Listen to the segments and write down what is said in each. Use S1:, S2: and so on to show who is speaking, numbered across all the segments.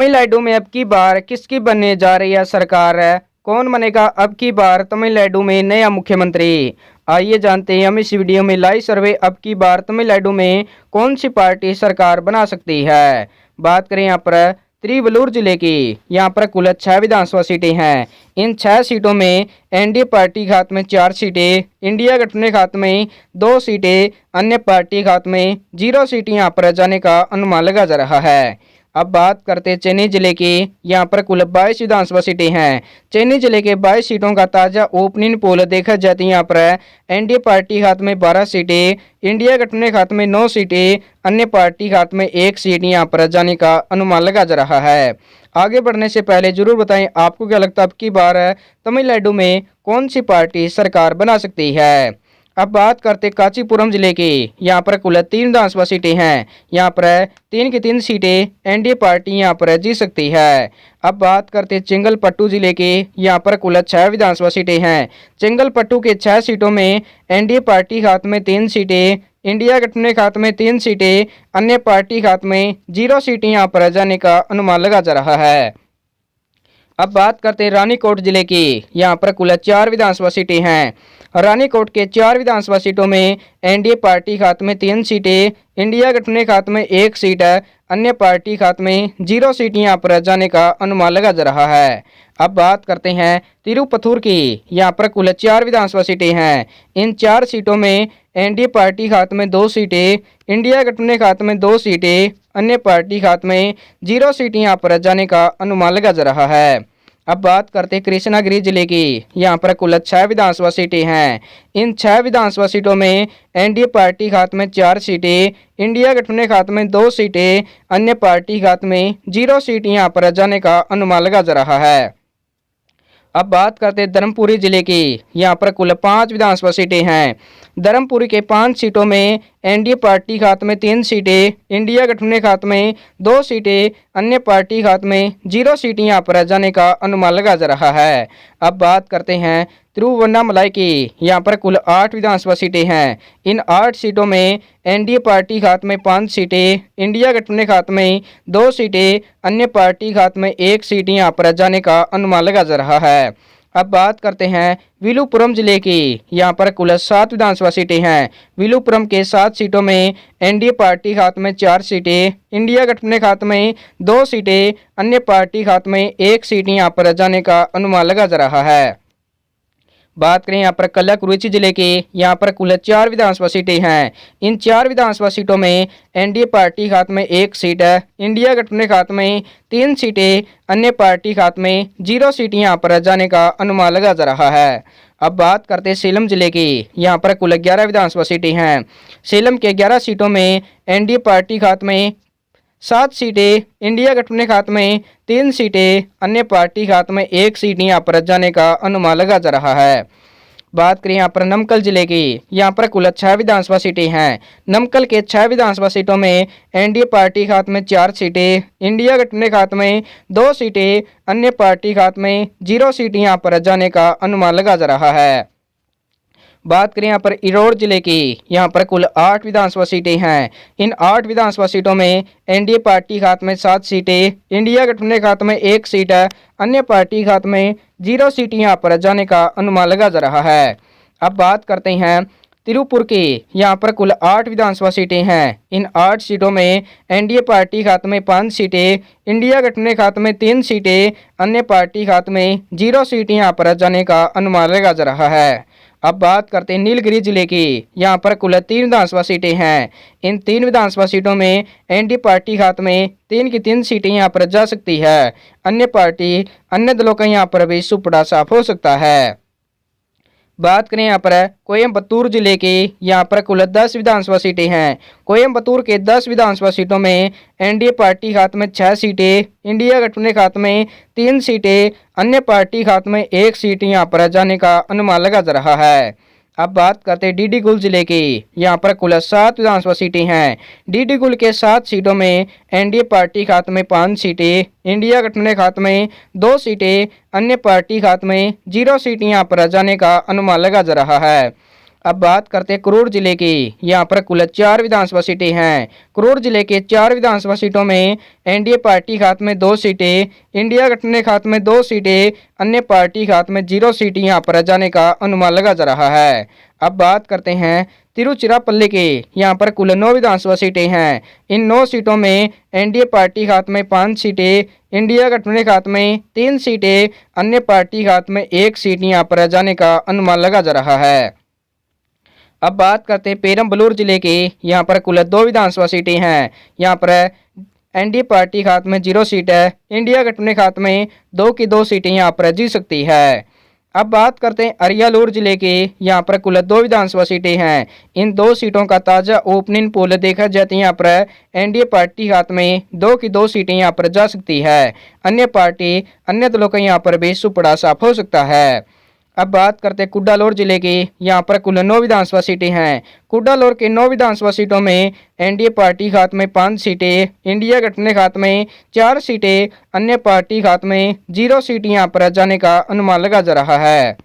S1: तमिलनाडु में अब की बार किसकी बनने जा रही है सरकार है? कौन बनेगा अब की बार तमिलनाडु में नया मुख्यमंत्री? आइए जानते हैं हम इस वीडियो में लाइव सर्वे अब की बार तमिलनाडु में कौन सी पार्टी सरकार बना सकती है। बात करें यहाँ पर तिरुवल्लुर जिले की, यहाँ पर कुल 6 विधानसभा सीटें हैं। इन 6 सीटों में एनडीए पार्टी के हाथ में 4 सीटें, इंडिया गठबंधन के हाथ में 2 सीटें, अन्य पार्टी के हाथ में 0 सीटें यहाँ पर जाने का अनुमान लगा जा रहा है। अब बात करते हैं चेन्नई जिले की, यहाँ पर कुल 22 विधानसभा सीटें हैं। चेन्नई जिले के 22 सीटों का ताजा ओपनिंग पोल देखा जाती है। यहाँ पर एनडीए पार्टी के हाथ में 12 सीटें, इंडिया गठबंधन के हाथ में 9 सीटें, अन्य पार्टी के हाथ में 1 सीट यहाँ पर जाने का अनुमान लगा जा रहा है। आगे बढ़ने से पहले जरूर बताएं आपको क्या लगता है अब की बार तमिलनाडु में कौन सी पार्टी सरकार बना सकती है। अब बात करते कांचीपुरम जिले की, यहाँ पर कुल 3 विधानसभा सीटें हैं। यहाँ पर 3 की 3 सीटें एनडीए पार्टी यहाँ पर जीत सकती है। अब बात करते चेंगलपट्टू जिले के, यहाँ पर कुल 6 विधानसभा सीटें हैं। चेंगलपट्टू के 6 सीटों में एनडीए पार्टी के हाथ में 3 सीटें, इंडिया गठबंधन के हाथ में 3 सीटें, अन्य पार्टी के हाथ में 0 सीटें यहाँ पर जाने का अनुमान लगा जा रहा है। अब बात करते हैं रानीकोट जिले की, यहाँ पर कुल 4 विधानसभा सीटें हैं। रानीकोट के 4 विधानसभा सीटों में एनडीए पार्टी के हाथ में 3 सीटें, इंडिया गठबंधन के हाथ में 1 सीट है, अन्य पार्टी के हाथ में 0 सीट यहाँ पर जाने का अनुमान लगा जा रहा है। अब बात करते हैं तिरुपथुर की, यहाँ पर कुल 4 विधानसभा सीटें हैं। इन 4 सीटों में एनडीए पार्टी के हाथ में 2 सीटें, इंडिया गठबंधन के हाथ में 2 सीटें, अन्य पार्टी के हाथ में 0 सीट यहाँ पर जाने का अनुमान लगा जा रहा है। अब बात करते हैं कृष्णागिरी जिले की, यहाँ पर कुल 6 विधानसभा सीटें हैं। इन 6 विधानसभा सीटों में एनडीए पार्टी के हाथ में 4 सीटें, इंडिया गठबंधन के हाथ में 2 सीटें, अन्य पार्टी के हाथ में 0 सीट यहाँ पर जाने का अनुमान लगा जा रहा है। अब बात करते हैं धर्मपुरी जिले की, यहाँ पर कुल 5 विधानसभा सीटें हैं। धर्मपुरी के 5 सीटों में एनडीए पार्टी के हाथ में 3 सीटें, इंडिया गठबंधन के हाथ में 2 सीटें, अन्य पार्टी के हाथ में 0 सीट यहाँ पर जाने का अनुमान लगा जा रहा है। अब बात करते हैं तिरुवन्नामलाई की, यहाँ पर कुल 8 विधानसभा सीटें हैं। इन 8 सीटों में एनडीए पार्टी के हाथ में 5 सीटें, इंडिया गठबंधन के हाथ में 2 सीटें, अन्य पार्टी के हाथ में 1 सीट यहाँ पर जाने का अनुमान लगा जा रहा है। अब बात करते हैं विलुपुरम जिले की, यहाँ पर कुल 7 विधानसभा सीटें हैं। विलुपुरम के 7 सीटों में एनडीए पार्टी के हाथ में 4 सीटें, इंडिया गठबंधन के हाथ में 2 सीटें, अन्य पार्टी के हाथ में 1 सीट यहाँ पर जाने का अनुमान लगा जा रहा है। बात करें यहाँ पर कल्लाकुरिची जिले की, यहाँ पर कुल 4 विधानसभा सीटें हैं। इन 4 विधानसभा सीटों में एनडीए पार्टी के हाथ में 1 सीट है, इंडिया गठबंधन के हाथ में 3 सीटें, अन्य पार्टी के हाथ में 0 सीट यहाँ पर जाने का अनुमान लगा जा रहा है। अब बात करते हैं सेलम जिले की, यहाँ पर कुल 11 विधानसभा सीटें हैं। सेलम के 11 सीटों में एनडीए पार्टी के हाथ में 7 सीटें, इंडिया गठबंधन के हाथ में 3 सीटें, अन्य पार्टी के हाथ में 1 सीट यहाँ पर जाने का अनुमान लगा जा रहा है। बात करें यहाँ पर नमक्कल जिले की, यहाँ पर कुल 6 विधानसभा सीटें हैं। नमक्कल के 6 विधानसभा सीटों में एनडीए पार्टी के हाथ में 4 सीटें, इंडिया गठबंधन के हाथ में 2 सीटें, अन्य पार्टी के हाथ में 0 सीट यहाँ पर जाने का अनुमान लगा जा रहा है। बात करें यहाँ पर इरोड जिले की, यहाँ पर कुल 8 विधानसभा सीटें हैं। इन 8 विधानसभा सीटों में एनडीए पार्टी के हाथ में 7 सीटें, इंडिया गठबंधन के हाथ में 1 सीट है, अन्य पार्टी के हाथ में 0 सीट यहाँ पर जाने का अनुमान लगा जा रहा है। अब बात करते हैं तिरुपुर की, यहाँ पर कुल 8 विधानसभा सीटें हैं। इन 8 सीटों में एनडीए पार्टी के हाथ में 5 सीटें, इंडिया गठबंधन के हाथ में 3 सीटें, अन्य पार्टी के हाथ में 0 सीट यहाँ पर जाने का अनुमान लगा जा रहा है। अब बात करते हैं नीलगिरी जिले की, यहाँ पर कुल 3 विधानसभा सीटें हैं। इन 3 विधानसभा सीटों में एनडीए पार्टी के हाथ में 3 की 3 सीटें यहाँ पर जा सकती है, अन्य दलों का यहाँ पर भी सुपड़ा साफ हो सकता है। बात करें यहाँ पर कोयम्बतूर जिले की, यहाँ पर कुल 10 विधानसभा सीटें हैं। कोयम्बतूर के 10 विधानसभा सीटों में एनडीए पार्टी के हाथ में 6 सीटें, इंडिया गठबंधन के हाथ में 3 सीटें, अन्य पार्टी के हाथ में 1 सीट यहाँ पर जाने का अनुमान लगा जा रहा है। अब बात करते हैं डीडीगुल जिले की, यहाँ पर कुल 7 विधानसभा सीटें हैं। डीडीगुल के 7 सीटों में एनडीए पार्टी के हाथ में 5 सीटें, इंडिया गठबंधन के हाथ में 2 सीटें, अन्य पार्टी के हाथ में 0 सीट यहाँ पर जाने का अनुमान लगा जा रहा है। अब बात करते हैं करूर जिले की। यहाँ पर कुल 4 विधानसभा सीटें हैं। करूर जिले के 4 विधानसभा सीटों में एनडीए पार्टी के हाथ में 2 सीटें, इंडिया गठबंधन के हाथ में 2 सीटें, अन्य पार्टी के हाथ में 0 सीट यहाँ पर जाने का अनुमान लगा जा रहा है। अब बात करते हैं तिरुचिरापल्ली के। यहाँ पर कुल 9 विधानसभा सीटें हैं। इन 9 सीटों में एनडीए पार्टी के हाथ में 5 सीटें, इंडिया गठबंधन के हाथ में 3 सीटें, अन्य पार्टी के हाथ में 1 सीट यहाँ पर जाने का अनुमान लगा जा रहा है। अब बात करते हैं पेरम्बलूर जिले के। यहाँ पर कुल 2 विधानसभा सीटें हैं। यहाँ पर एनडीए पार्टी के हाथ में 0 सीट है, इंडिया गठबंधन के हाथ में 2 की 2 सीटें यहाँ पर जीत सकती है। अब बात करते हैं अरियालूर जिले के। यहाँ पर कुल 2 विधानसभा सीटें हैं। इन 2 सीटों का ताज़ा ओपनिंग पोल देखा जाए तो यहाँ पर एनडीए पार्टी के हाथ में 2 की 2 सीटें यहाँ पर जा सकती है। अन्य दलों का यहाँ पर भी सुपड़ा साफ हो सकता है। अब बात करते हैं कुड्डालोर जिले की। यहाँ पर कुल 9 विधानसभा सीटें हैं। कुड्डालोर के 9 विधानसभा सीटों में एनडीए पार्टी के हाथ में 5 सीटें, इंडिया गठबंधन के हाथ में 4 सीटें, अन्य पार्टी के हाथ में 0 सीट यहाँ पर जाने का अनुमान लगा जा रहा है।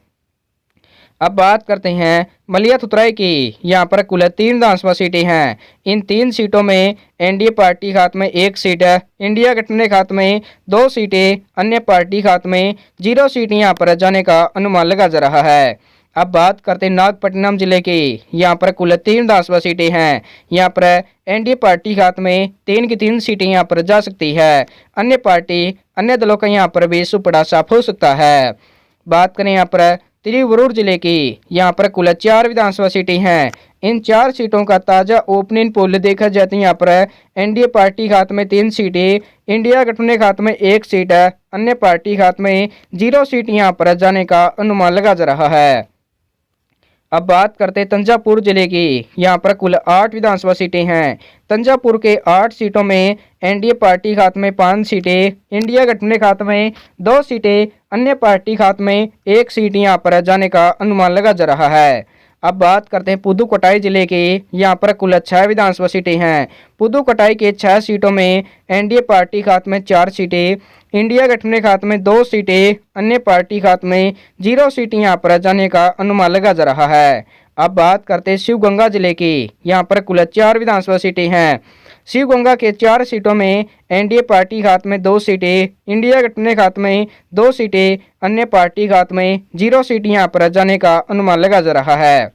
S1: अब बात करते हैं मलियातुतराई की। यहाँ पर कुल 3 विधानसभा सीटें हैं। इन 3 सीटों में एनडीए पार्टी के हाथ में 1 सीट है, इंडिया गठबंधन के हाथ में 2 सीटें, अन्य पार्टी के हाथ में 0 सीट यहाँ पर जाने का अनुमान लगा जा रहा है। अब बात करते हैं नागपट्टनम जिले की। यहाँ पर कुल 3 विधानसभा सीटें हैं। यहाँ पर एनडीए पार्टी के हाथ में 3 की 3 सीटें यहाँ पर जा सकती है। अन्य दलों का यहाँ पर भी सुपड़ा साफ हो सकता है। बात करें यहाँ पर तिरुवरूर जिले की। यहाँ पर कुल 4 विधानसभा सीटें हैं। इन 4 सीटों का ताज़ा ओपनिंग पोल देखा जाए तो यहाँ पर एनडीए पार्टी के हाथ में 3 सीटें, इंडिया गठबंधन के हाथ में 1 सीट है, अन्य पार्टी के हाथ में 0 सीट यहाँ पर जाने का अनुमान लगा जा रहा है। अब बात करते हैं तंजापुर जिले की। यहाँ पर कुल 8 विधानसभा सीटें हैं। तंजापुर के 8 सीटों में एनडीए पार्टी के हाथ में 5 सीटें, इंडिया गठबंधन के हाथ में 2 सीटें, अन्य पार्टी के हाथ में 1 सीट यहाँ पर जाने का अनुमान लगा जा रहा है। अब बात करते हैं पुदुकोट्टाई जिले के। यहाँ पर कुल 6 विधानसभा सीटें हैं। पुदुकोट्टाई के 6 सीटों में एनडीए पार्टी के हाथ में 4 सीटें, इंडिया गठबंधन के हाथ में 2 सीटें, अन्य पार्टी के हाथ में 0 सीट यहाँ पर जाने का अनुमान लगा जा रहा है। अब बात करते हैं शिवगंगा जिले की। यहाँ पर कुल 4 विधानसभा सीटें हैं। शिवगंगा के 4 सीटों में एनडीए पार्टी के हाथ में 2 सीटें, इंडिया गठबंधन के हाथ में 2 सीटें, अन्य पार्टी के हाथ में 0 सीट यहाँ पर जाने का अनुमान लगा जा रहा है।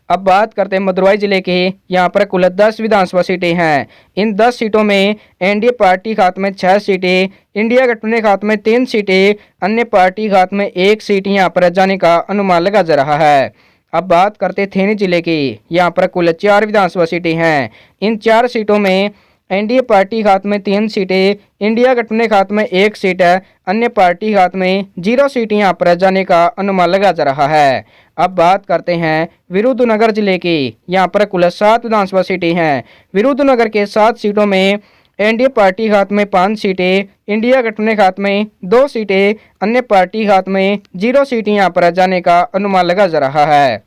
S1: अब बात करते हैं मदुरई जिले के। यहाँ पर कुल 10 विधानसभा सीटें हैं। इन 10 सीटों में एनडीए पार्टी के हाथ में 6 सीटें, इंडिया गठबंधन के हाथ में 3 सीटें, अन्य पार्टी के हाथ में 1 सीट यहाँ पर जाने का अनुमान लगा जा रहा है। अब बात करते हैं थेनी जिले की। यहाँ पर कुल 4 विधानसभा सीटें हैं। इन 4 सीटों में एनडीए पार्टी के हाथ में 3 सीटें, इंडिया गठबंधन के हाथ में 1 सीट है, अन्य पार्टी के हाथ में 0 सीट यहाँ पर जाने का अनुमान लगा जा रहा है। अब बात करते हैं विरुद्धनगर जिले की। यहाँ पर कुल 7 विधानसभा सीटें हैं। विरुद्धनगर के 7 सीटों में एनडीए पार्टी के हाथ में 5 सीटें, इंडिया गठबंधन के हाथ में 2 सीटें, अन्य पार्टी के हाथ में 0 सीट यहाँ पर जाने का अनुमान लगा जा रहा है।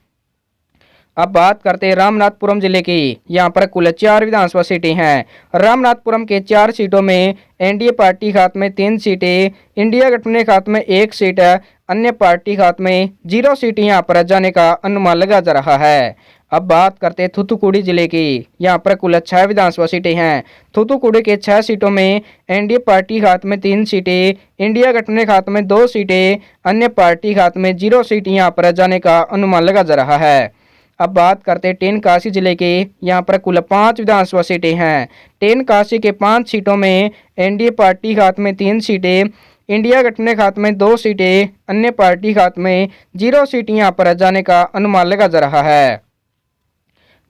S1: अब बात करते हैं रामनाथपुरम जिले की। यहाँ पर कुल 4 विधानसभा सीटें हैं। रामनाथपुरम के 4 सीटों में एनडीए पार्टी के हाथ में 3 सीटें, इंडिया गठबंधन के हाथ में 1 सीट है, अन्य पार्टी के हाथ में 0 सीट यहाँ पर जाने का अनुमान लगा जा रहा है। अब बात करते हैं थूथुकुडी जिले की। यहाँ पर कुल 6 विधानसभा सीटें हैं। थूथुकुडी के 6 सीटों में एनडीए पार्टी के हाथ में 3 सीटें, इंडिया गठबंधन के हाथ में 2 सीटें, अन्य पार्टी के हाथ में 0 सीट यहाँ पर जाने का अनुमान लगा जा रहा है। अब बात करते हैं तेनकासी जिले के। यहाँ पर कुल 5 विधानसभा सीटें हैं। तेनकासी के 5 सीटों में एनडीए पार्टी के हाथ में 3 सीटें, इंडिया गठबंधन के हाथ में 2 सीटें, अन्य पार्टी के हाथ में 0 सीट यहाँ पर जाने का अनुमान लगा जा रहा है।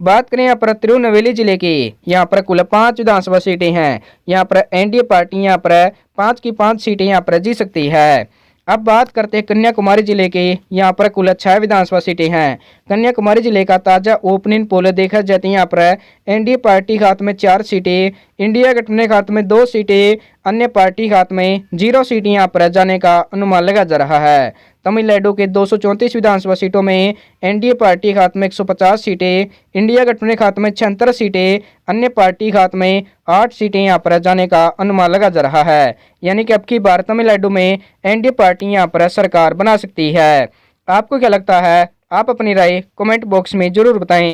S1: बात करें यहाँ पर तिरुनेलवेली जिले की। यहाँ पर कुल 5 विधानसभा सीटें हैं। यहाँ पर एनडीए पार्टी यहाँ पर 5 की 5 सीटें यहाँ पर जीत सकती है। अब बात करते हैं कन्याकुमारी जिले के। यहाँ पर कुल 6 विधानसभा सीटें हैं। कन्याकुमारी जिले का ताजा ओपनिंग पोल देखा जाए तो यहाँ पर एनडीए पार्टी के हाथ में 4 सीटें, इंडिया गठबंधन के हाथ में 2 सीटें, अन्य पार्टी के हाथ में 0 सीट यहाँ पर जाने का अनुमान लगा जा रहा है। तमिलनाडु के 234 विधानसभा सीटों में एनडीए पार्टी के हाथ में 150 सीटें, इंडिया गठबंधन के हाथ में 76 सीटें, अन्य पार्टी के हाथ में 8 सीटें यहाँ पर जाने का अनुमान लगा जा रहा है। यानी कि अब की बार तमिलनाडु में एनडीए पार्टी यहाँ पर सरकार बना सकती है। आपको क्या लगता है, आप अपनी राय कमेंट बॉक्स में ज़रूर बताएं।